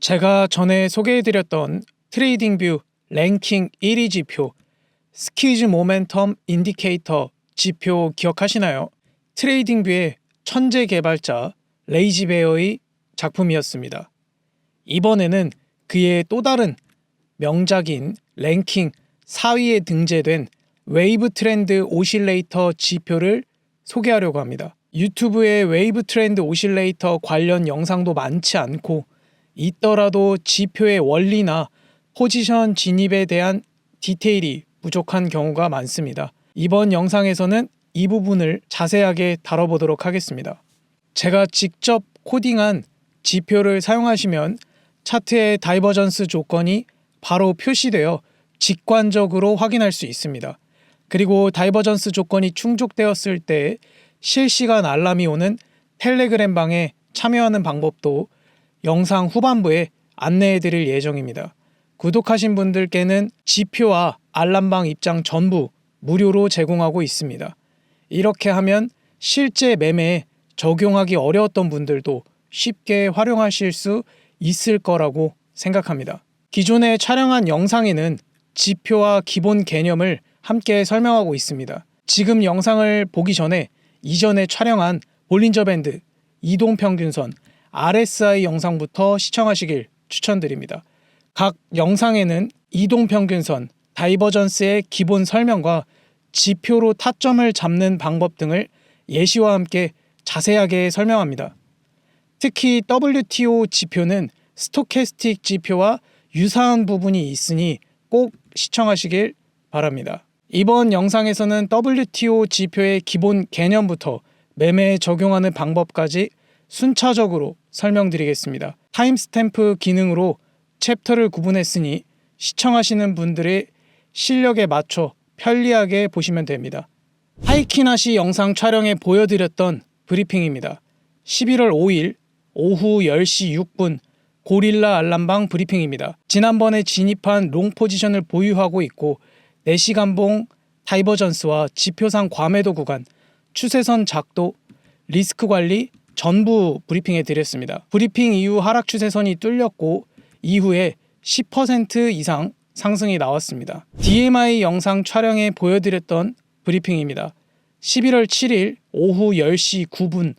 제가 전에 소개해드렸던 트레이딩뷰 랭킹 1위 지표 스퀴즈 모멘텀 인디케이터 지표 기억하시나요? 트레이딩뷰의 천재 개발자 레이지 베어의 작품이었습니다. 이번에는 그의 또 다른 명작인 랭킹 4위에 등재된 웨이브 트렌드 오실레이터 지표를 소개하려고 합니다. 유튜브에 웨이브 트렌드 오실레이터 관련 영상도 많지 않고 있더라도 지표의 원리나 포지션 진입에 대한 디테일이 부족한 경우가 많습니다. 이번 영상에서는 이 부분을 자세하게 다뤄보도록 하겠습니다. 제가 직접 코딩한 지표를 사용하시면 차트의 다이버전스 조건이 바로 표시되어 직관적으로 확인할 수 있습니다. 그리고 다이버전스 조건이 충족되었을 때 실시간 알람이 오는 텔레그램 방에 참여하는 방법도 영상 후반부에 안내해 드릴 예정입니다. 구독하신 분들께는 지표와 알람방 입장 전부 무료로 제공하고 있습니다. 이렇게 하면 실제 매매에 적용하기 어려웠던 분들도 쉽게 활용하실 수 있을 거라고 생각합니다. 기존에 촬영한 영상에는 지표와 기본 개념을 함께 설명하고 있습니다. 지금 영상을 보기 전에 이전에 촬영한 볼린저 밴드, 이동평균선, RSI 영상부터 시청하시길 추천드립니다. 각 영상에는 이동평균선, 다이버전스의 기본 설명과 지표로 타점을 잡는 방법 등을 예시와 함께 자세하게 설명합니다. 특히 WTO 지표는 스토캐스틱 지표와 유사한 부분이 있으니 꼭 시청하시길 바랍니다. 이번 영상에서는 WTO 지표의 기본 개념부터 매매에 적용하는 방법까지 순차적으로 설명드리겠습니다. 타임스탬프 기능으로 챕터를 구분했으니 시청하시는 분들의 실력에 맞춰 편리하게 보시면 됩니다. 하이키나시 영상 촬영에 보여드렸던 브리핑입니다. 11월 5일 오후 10시 6분 고릴라 알람방 브리핑입니다. 지난번에 진입한 롱 포지션을 보유하고 있고 4시간봉 다이버전스와 지표상 과매도 구간, 추세선 작도, 리스크 관리 전부 브리핑해 드렸습니다. 브리핑 이후 하락 추세선이 뚫렸고 이후에 10% 이상 상승이 나왔습니다. DMI 영상 촬영에 보여드렸던 브리핑입니다. 11월 7일 오후 10시 9분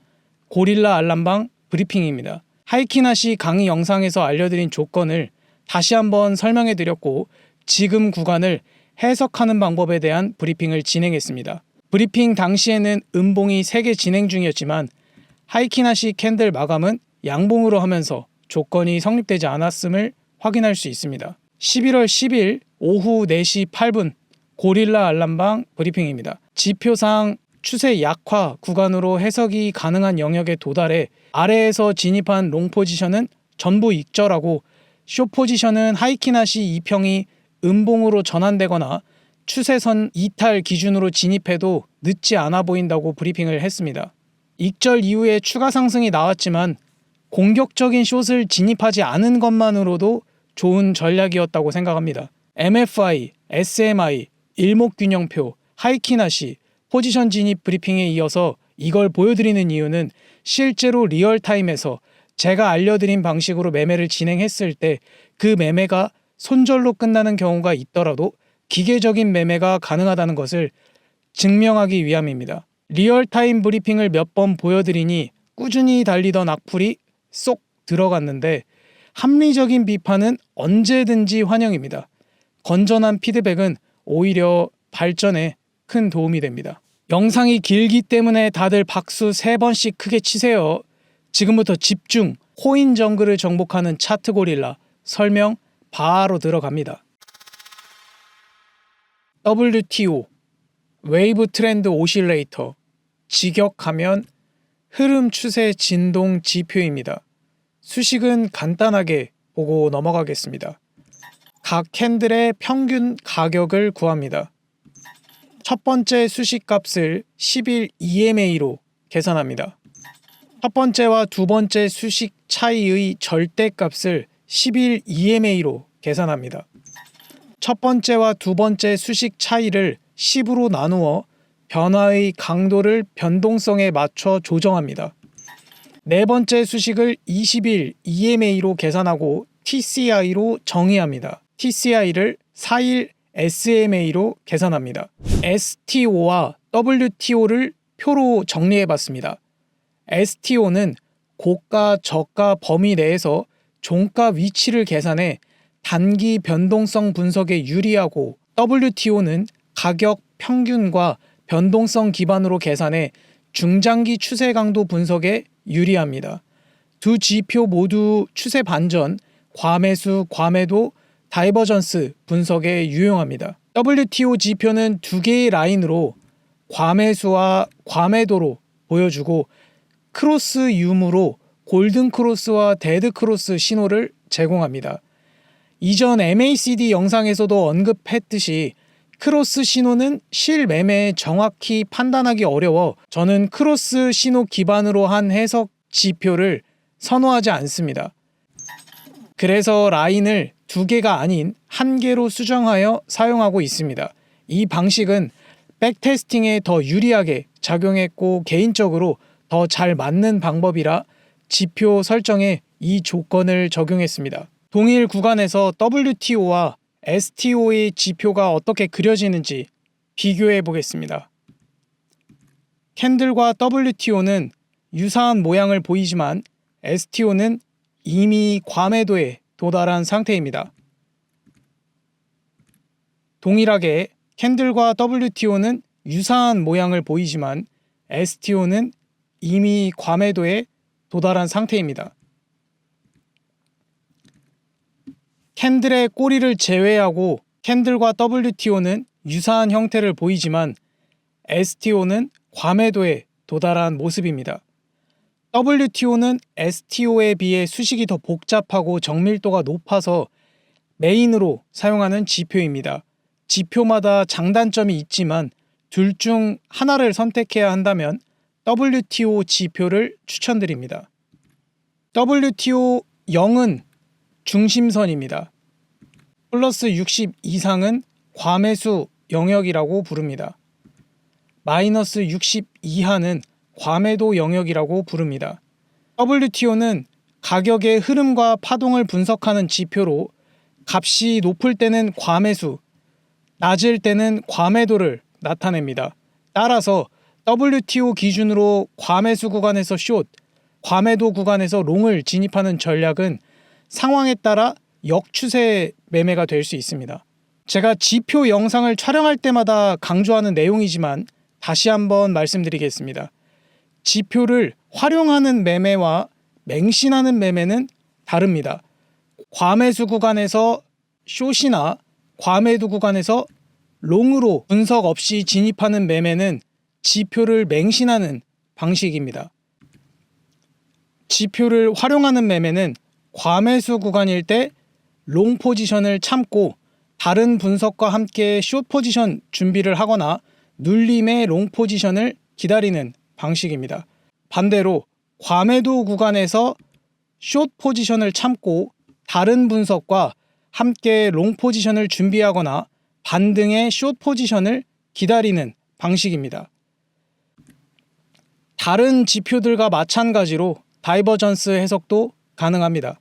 고릴라 알람방 브리핑입니다. 하이키나시 강의 영상에서 알려드린 조건을 다시 한번 설명해 드렸고 지금 구간을 해석하는 방법에 대한 브리핑을 진행했습니다. 브리핑 당시에는 음봉이 3개 진행 중이었지만 하이키나시 캔들 마감은 양봉으로 하면서 조건이 성립되지 않았음을 확인할 수 있습니다. 11월 10일 오후 4시 8분 고릴라 알람방 브리핑입니다. 지표상 추세 약화 구간으로 해석이 가능한 영역에 도달해 아래에서 진입한 롱 포지션은 전부 익절하고 숏 포지션은 하이키나시 2평이 음봉으로 전환되거나 추세선 이탈 기준으로 진입해도 늦지 않아 보인다고 브리핑을 했습니다. 익절 이후에 추가 상승이 나왔지만 공격적인 숏을 진입하지 않은 것만으로도 좋은 전략이었다고 생각합니다. MFI, SMI, 일목균형표, 하이키나시, 포지션 진입 브리핑에 이어서 이걸 보여드리는 이유는 실제로 리얼타임에서 제가 알려드린 방식으로 매매를 진행했을 때 그 매매가 손절로 끝나는 경우가 있더라도 기계적인 매매가 가능하다는 것을 증명하기 위함입니다. 리얼타임 브리핑을 몇 번 보여드리니 꾸준히 달리던 악플이 쏙 들어갔는데 합리적인 비판은 언제든지 환영입니다. 건전한 피드백은 오히려 발전에 큰 도움이 됩니다. 영상이 길기 때문에 다들 박수 3번씩 크게 치세요. 지금부터 집중 코인 정글을 정복하는 차트 고릴라 설명 바로 들어갑니다. WTO 웨이브 트렌드 오실레이터 직역하면 흐름 추세 진동 지표입니다. 수식은 간단하게 보고 넘어가겠습니다. 각 캔들의 평균 가격을 구합니다. 첫 번째 수식 값을 10일 EMA로 계산합니다. 첫 번째와 두 번째 수식 차이의 절대값을 10일 EMA로 계산합니다. 첫 번째와 두 번째 수식 차이를 10으로 나누어 변화의 강도를 변동성에 맞춰 조정합니다. 네 번째 수식을 20일 EMA로 계산하고 TCI로 정의합니다. TCI를 4일 SMA로 계산합니다. STO와 WTO를 표로 정리해봤습니다. STO는 고가, 저가 범위 내에서 종가 위치를 계산해 단기 변동성 분석에 유리하고, WTO는 가격 평균과 변동성 기반으로 계산해 중장기 추세 강도 분석에 유리합니다. 두 지표 모두 추세 반전, 과매수, 과매도, 다이버전스 분석에 유용합니다. WTO 지표는 두 개의 라인으로 과매수와 과매도로 보여주고, 크로스 유무로 골든 크로스와 데드 크로스 신호를 제공합니다. 이전 MACD 영상에서도 언급했듯이 크로스 신호는 실매매에 정확히 판단하기 어려워 저는 크로스 신호 기반으로 한 해석 지표를 선호하지 않습니다. 그래서 라인을 두 개가 아닌 한 개로 수정하여 사용하고 있습니다. 이 방식은 백테스팅에 더 유리하게 작용했고, 개인적으로 더 잘 맞는 방법이라 지표 설정에 이 조건을 적용했습니다. 동일 구간에서 WTO와 STO의 지표가 어떻게 그려지는지 비교해 보겠습니다. 캔들과 WTO는 유사한 모양을 보이지만 STO는 이미 과매도에 도달한 상태입니다. 동일하게 캔들과 WTO는 유사한 모양을 보이지만 STO는 이미 과매도에 도달한 상태입니다. 캔들의 꼬리를 제외하고 캔들과 WTO는 유사한 형태를 보이지만 STO는 과매도에 도달한 모습입니다. WTO는 STO에 비해 수식이 더 복잡하고 정밀도가 높아서 메인으로 사용하는 지표입니다. 지표마다 장단점이 있지만 둘 중 하나를 선택해야 한다면 WTO 지표를 추천드립니다. WTO 0은 중심선입니다. 플러스 60 이상은 과매수 영역이라고 부릅니다. 마이너스 60 이하는 과매도 영역이라고 부릅니다. WTO는 가격의 흐름과 파동을 분석하는 지표로 값이 높을 때는 과매수, 낮을 때는 과매도를 나타냅니다. 따라서 WTO 기준으로 과매수 구간에서 숏, 과매도 구간에서 롱을 진입하는 전략은 상황에 따라 역추세 매매가 될 수 있습니다. 제가 지표 영상을 촬영할 때마다 강조하는 내용이지만 다시 한번 말씀드리겠습니다. 지표를 활용하는 매매와 맹신하는 매매는 다릅니다. 과매수 구간에서 숏이나 과매도 구간에서 롱으로 분석 없이 진입하는 매매는 지표를 맹신하는 방식입니다. 지표를 활용하는 매매는 과매수 구간일 때 롱 포지션을 참고 다른 분석과 함께 숏 포지션 준비를 하거나 눌림의 롱 포지션을 기다리는 방식입니다. 반대로 과매도 구간에서 숏 포지션을 참고 다른 분석과 함께 롱 포지션을 준비하거나 반등의 숏 포지션을 기다리는 방식입니다. 다른 지표들과 마찬가지로 다이버전스 해석도 가능합니다.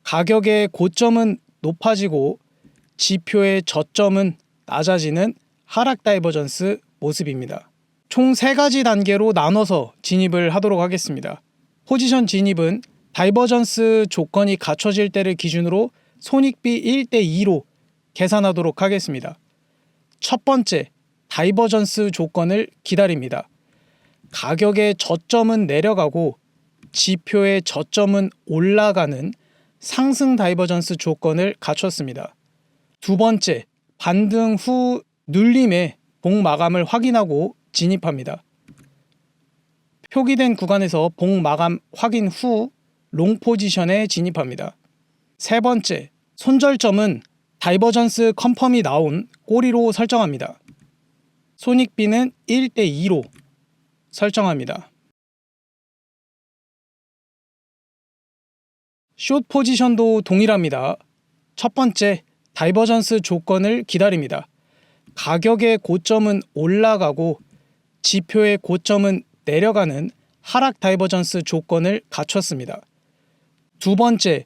가격의 고점은 높아지고 지표의 저점은 낮아지는 하락 다이버전스 모습입니다. 총 3가지 단계로 나눠서 진입을 하도록 하겠습니다. 포지션 진입은 다이버전스 조건이 갖춰질 때를 기준으로 손익비 1:2로 계산하도록 하겠습니다. 첫 번째, 다이버전스 조건을 기다립니다. 가격의 저점은 내려가고 지표의 저점은 올라가는 상승 다이버전스 조건을 갖췄습니다. 두 번째, 반등 후 눌림의 봉 마감을 확인하고 진입합니다. 표기된 구간에서 봉 마감 확인 후 롱 포지션에 진입합니다. 세 번째, 손절점은 다이버전스 컨펌이 나온 꼬리로 설정합니다. 손익비는 1:2로 설정합니다. 숏 포지션도 동일합니다. 첫 번째, 다이버전스 조건을 기다립니다. 가격의 고점은 올라가고 지표의 고점은 내려가는 하락 다이버전스 조건을 갖췄습니다. 두 번째,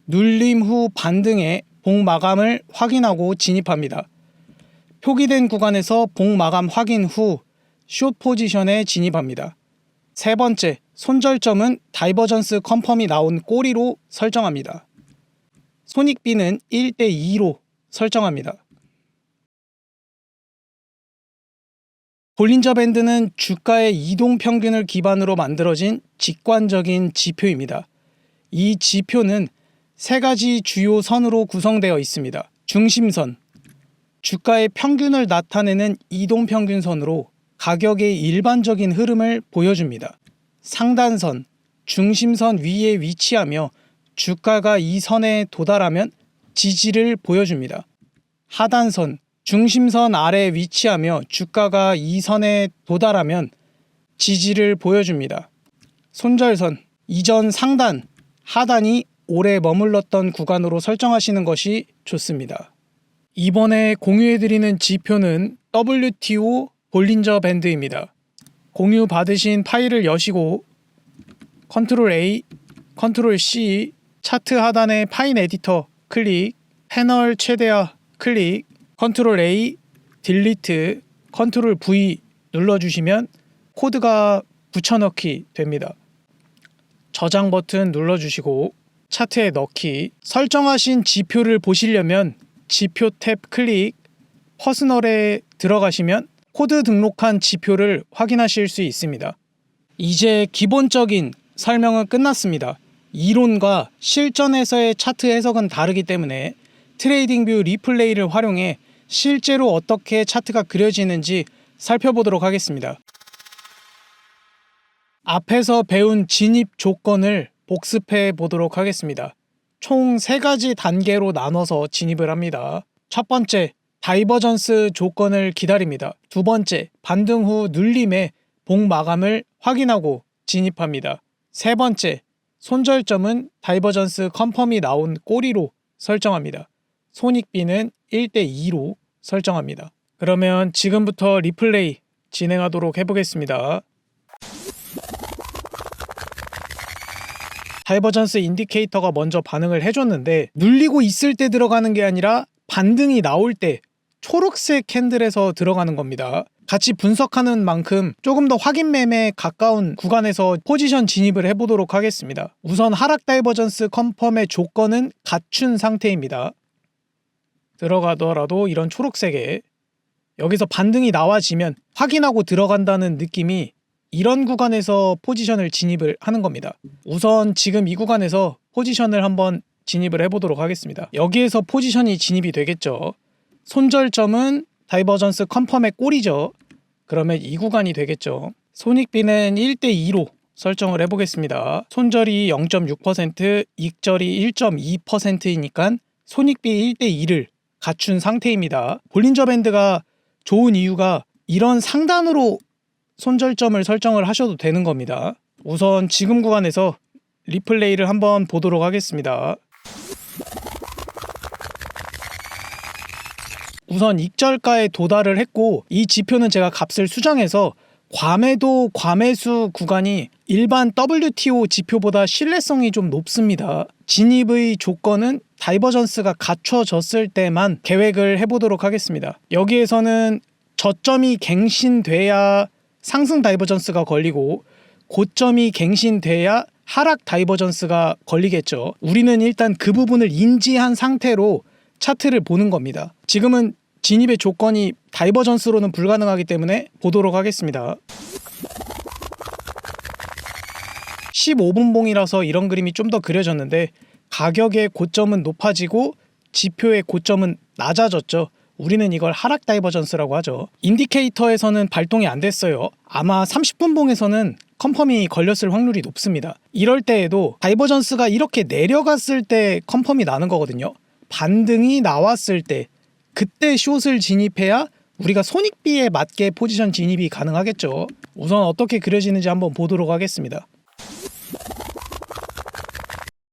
눌림 후 반등의 봉 마감을 확인하고 진입합니다. 표기된 구간에서 봉 마감 확인 후 숏 포지션에 진입합니다. 세 번째, 손절점은 다이버전스 컨펌이 나온 꼬리로 설정합니다. 손익비는 1:2로 설정합니다. 볼린저 밴드는 주가의 이동평균을 기반으로 만들어진 직관적인 지표입니다. 이 지표는 세 가지 주요 선으로 구성되어 있습니다. 중심선, 주가의 평균을 나타내는 이동평균선으로 가격의 일반적인 흐름을 보여줍니다. 상단선, 중심선 위에 위치하며 주가가 이 선에 도달하면 지지를 보여줍니다. 하단선, 중심선 아래 위치하며 주가가 이 선에 도달하면 지지를 보여줍니다. 손절선, 이전 상단, 하단이 오래 머물렀던 구간으로 설정하시는 것이 좋습니다. 이번에 공유해드리는 지표는 WTO 볼린저 밴드입니다. 공유 받으신 파일을 여시고 컨트롤 A, 컨트롤 C, 차트 하단의 파인 에디터 클릭, 패널 최대화 클릭, 컨트롤 A, 딜리트, 컨트롤 V 눌러주시면 코드가 붙여넣기 됩니다. 저장 버튼 눌러주시고 차트에 넣기, 설정하신 지표를 보시려면 지표 탭 클릭, 퍼스널에 들어가시면 코드 등록한 지표를 확인하실 수 있습니다. 이제 기본적인 설명은 끝났습니다. 이론과 실전에서의 차트 해석은 다르기 때문에 트레이딩뷰 리플레이를 활용해 실제로 어떻게 차트가 그려지는지 살펴보도록 하겠습니다. 앞에서 배운 진입 조건을 복습해 보도록 하겠습니다. 총 3가지 단계로 나눠서 진입을 합니다. 첫 번째, 다이버전스 조건을 기다립니다. 두 번째, 반등 후 눌림의 봉 마감을 확인하고 진입합니다. 세 번째, 손절점은 다이버전스 컨펌이 나온 꼬리로 설정합니다. 손익비는 1:2로 설정합니다. 그러면 지금부터 리플레이 진행하도록 해보겠습니다. 다이버전스 인디케이터가 먼저 반응을 해줬는데 눌리고 있을 때 들어가는 게 아니라 반등이 나올 때 초록색 캔들에서 들어가는 겁니다. 같이 분석하는 만큼 조금 더 확인 매매에 가까운 구간에서 포지션 진입을 해보도록 하겠습니다. 우선 하락 다이버전스 컨펌의 조건은 갖춘 상태입니다. 들어가더라도 이런 초록색에 여기서 반등이 나와지면 확인하고 들어간다는 느낌이 이런 구간에서 포지션을 진입을 하는 겁니다. 우선 지금 이 구간에서 포지션을 한번 진입을 해보도록 하겠습니다. 여기에서 포지션이 진입이 되겠죠. 손절점은 다이버전스 컨펌의 꼬리죠. 그러면 이 구간이 되겠죠. 손익비는 1:2로 설정을 해보겠습니다. 손절이 0.6%, 익절이 1.2%이니까 손익비 1:2를 갖춘 상태입니다. 볼린저 밴드가 좋은 이유가 이런 상단으로 손절점을 설정을 하셔도 되는 겁니다. 우선 지금 구간에서 리플레이를 한번 보도록 하겠습니다. 우선 익절가에 도달을 했고 이 지표는 제가 값을 수정해서 과매도 과매수 구간이 일반 WTO 지표보다 신뢰성이 좀 높습니다. 진입의 조건은 다이버전스가 갖춰졌을 때만 계획을 해보도록 하겠습니다. 여기에서는 저점이 갱신돼야 상승 다이버전스가 걸리고 고점이 갱신돼야 하락 다이버전스가 걸리겠죠. 우리는 일단 그 부분을 인지한 상태로 차트를 보는 겁니다. 지금은 진입의 조건이 다이버전스로는 불가능하기 때문에 보도록 하겠습니다. 15분 봉이라서 이런 그림이 좀 더 그려졌는데 가격의 고점은 높아지고 지표의 고점은 낮아졌죠. 우리는 이걸 하락 다이버전스라고 하죠. 인디케이터에서는 발동이 안 됐어요. 아마 30분 봉에서는 컨펌이 걸렸을 확률이 높습니다. 이럴 때에도 다이버전스가 이렇게 내려갔을 때 컨펌이 나는 거거든요. 반등이 나왔을 때 그때 숏을 진입해야 우리가 손익비에 맞게 포지션 진입이 가능하겠죠. 우선 어떻게 그려지는지 한번 보도록 하겠습니다.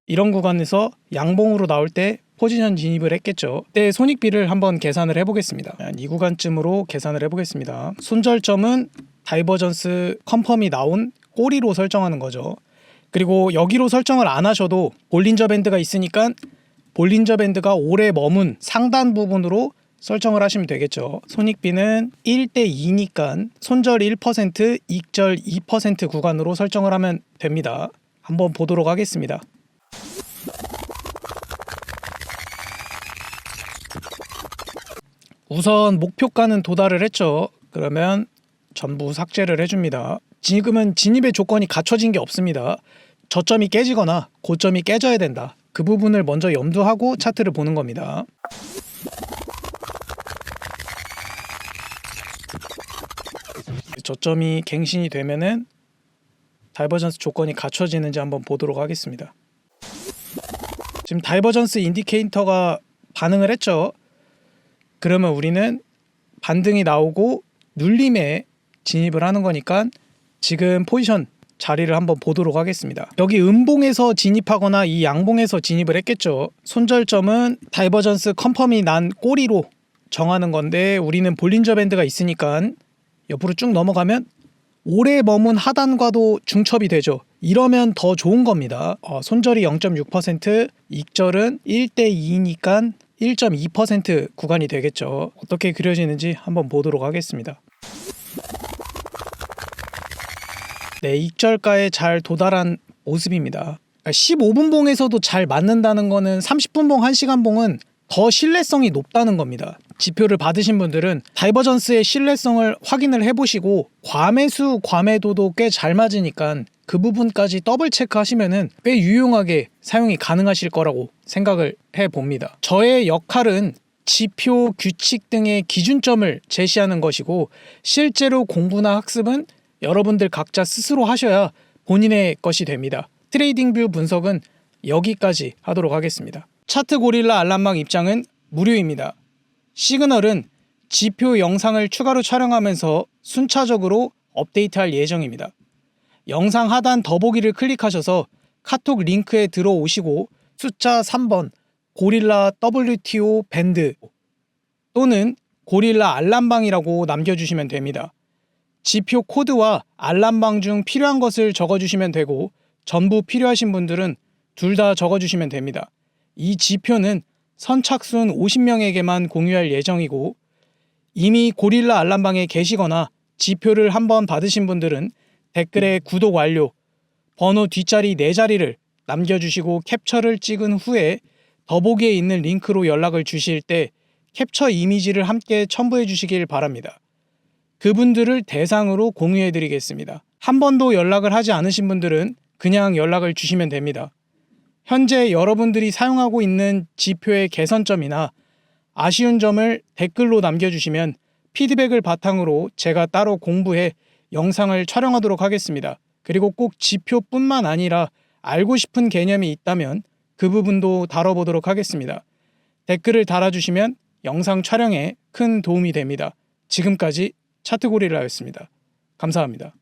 이런 구간에서 양봉으로 나올 때 포지션 진입을 했겠죠. 그때 손익비를 한번 계산을 해보겠습니다. 이 구간쯤으로 계산을 해보겠습니다. 손절점은 다이버전스 컨펌이 나온 꼬리로 설정하는 거죠. 그리고 여기로 설정을 안 하셔도 볼린저 밴드가 있으니까 볼린저 밴드가 오래 머문 상단 부분으로 설정을 하시면 되겠죠. 손익비는 1:2니까 손절 1%, 익절 2% 구간으로 설정을 하면 됩니다. 한번 보도록 하겠습니다. 우선 목표가는 도달을 했죠. 그러면 전부 삭제를 해줍니다. 지금은 진입의 조건이 갖춰진 게 없습니다. 저점이 깨지거나 고점이 깨져야 된다. 그 부분을 먼저 염두하고 차트를 보는 겁니다. 저점이 갱신이 되면은 다이버전스 조건이 갖춰지는지 한번 보도록 하겠습니다. 지금 다이버전스 인디케이터가 반응을 했죠. 그러면 우리는 반등이 나오고 눌림에 진입을 하는 거니까 지금 포지션 자리를 한번 보도록 하겠습니다. 여기 음봉에서 진입하거나 이 양봉에서 진입을 했겠죠. 손절점은 다이버전스 컨펌이 난 꼬리로 정하는 건데 우리는 볼린저 밴드가 있으니까 옆으로 쭉 넘어가면 오래 머문 하단과도 중첩이 되죠. 이러면 더 좋은 겁니다. 손절이 0.6%, 익절은 1:2니까 1.2% 구간이 되겠죠. 어떻게 그려지는지 한번 보도록 하겠습니다. 네, 익절가에 잘 도달한 모습입니다. 15분봉에서도 잘 맞는다는 거는 30분봉, 1시간봉은 더 신뢰성이 높다는 겁니다. 지표를 받으신 분들은 다이버전스의 신뢰성을 확인을 해보시고 과매수, 과매도도 꽤 잘 맞으니까 그 부분까지 더블 체크하시면은 꽤 유용하게 사용이 가능하실 거라고 생각을 해봅니다. 저의 역할은 지표, 규칙 등의 기준점을 제시하는 것이고 실제로 공부나 학습은 여러분들 각자 스스로 하셔야 본인의 것이 됩니다. 트레이딩 뷰 분석은 여기까지 하도록 하겠습니다. 차트 고릴라 알람방 입장은 무료입니다. 시그널은 지표 영상을 추가로 촬영하면서 순차적으로 업데이트할 예정입니다. 영상 하단 더보기를 클릭하셔서 카톡 링크에 들어오시고 숫자 3번 고릴라 WTO 밴드 또는 고릴라 알람방이라고 남겨주시면 됩니다. 지표 코드와 알람방 중 필요한 것을 적어주시면 되고 전부 필요하신 분들은 둘 다 적어주시면 됩니다. 이 지표는 선착순 50명에게만 공유할 예정이고 이미 고릴라 알람방에 계시거나 지표를 한번 받으신 분들은 댓글에 구독 완료, 번호 뒷자리 4자리를 남겨주시고 캡처를 찍은 후에 더보기에 있는 링크로 연락을 주실 때 캡처 이미지를 함께 첨부해 주시길 바랍니다. 그분들을 대상으로 공유해 드리겠습니다. 한 번도 연락을 하지 않으신 분들은 그냥 연락을 주시면 됩니다. 현재 여러분들이 사용하고 있는 지표의 개선점이나 아쉬운 점을 댓글로 남겨주시면 피드백을 바탕으로 제가 따로 공부해 영상을 촬영하도록 하겠습니다. 그리고 꼭 지표뿐만 아니라 알고 싶은 개념이 있다면 그 부분도 다뤄보도록 하겠습니다. 댓글을 달아주시면 영상 촬영에 큰 도움이 됩니다. 지금까지 차트고릴라였습니다. 감사합니다.